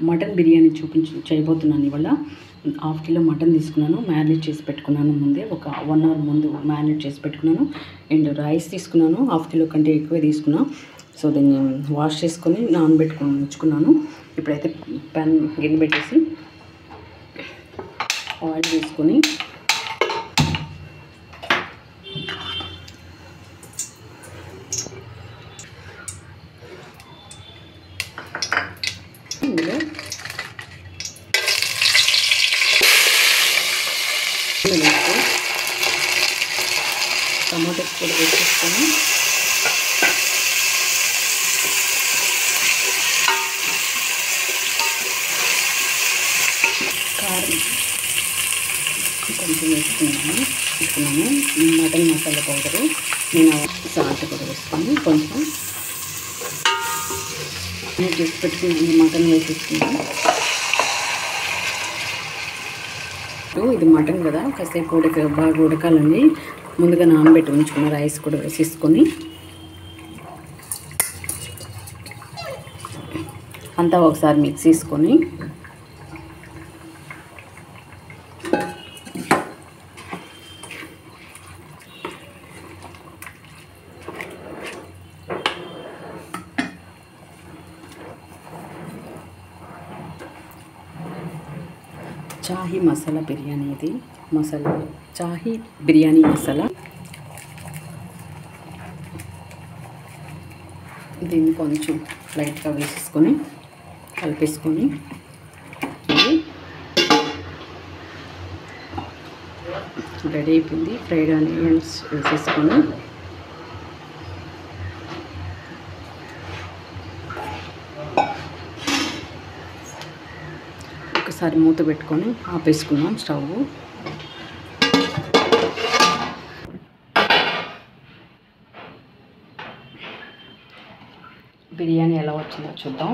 Mutton biryani చేయబోతున్నాను ఇవాళ. Half kilo mutton తీసుకున్నాను, మ్యారినేట్ చేసి పెట్టుకున్నాను. ముందే ఒక 1 అవర్ ముందు మ్యారినేట్ చేసి పెట్టుకున్నాను. అండ్ రైస్ తీసుకున్నాను, హాఫ్ కిలో కంటే ఎక్కువే తీసుకున్నాను. సో దీన్ని వాష్ చేసుకొని నానబెట్టుకొని ఉంచుకున్నాను. ఇప్పుడైతే ప్యాన్ గిన్నె పెట్టేసి ఆయిల్ వేసుకొని ఇందులో టమాటోస్ కూడా వేసేసుకొని కారం కొంచెం వేసుకున్నాను. మటన్ మసాలా పౌడరు, నేను సాల్ట్ కూడా వేసుకొని కొంచెం నేను చేసి పెట్టుకున్నాను. మటన్ వేసేసుకున్నాను. ఇది మటన్ కదా, కాసేపు బాగా ఉడకాలని ముందుగా నానబెట్టి ఉంచుకున్న రైస్ కూడా వేసేసుకొని అంతా ఒకసారి మిక్స్ చేసుకొని చాహీ మసాలా బిర్యానీ, ఇది మసాలా చాహీ బిర్యానీ మసాలా. దీన్ని కొంచెం లైట్గా వేసేసుకొని కలిపేసుకొని రెడీ అయిపోయింది. ఫ్రైడ్ ఆనియన్స్ వేసేసుకొని ఒకసారి మూత పెట్టుకొని ఆపేసుకున్నాం స్టవ్. బిర్యానీ ఎలా వచ్చిందో చూద్దాం.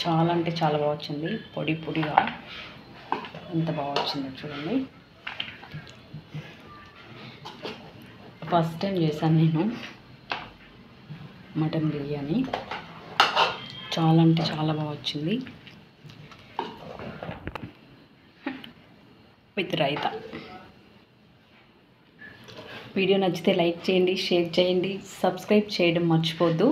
చాలా అంటే చాలా బాగా వచ్చింది, పొడి పొడిగా ఎంత బాగా వచ్చిందో చూడండి. ఫస్ట్ టైం చేశాను నేను మటన్ బిర్యానీ, చాలా అంటే చాలా బాగా వచ్చింది విత్ రైతా. వీడియో నచ్చితే లైక్ చేయండి, షేర్ చేయండి, సబ్స్క్రైబ్ చేయడం మర్చిపోవద్దు.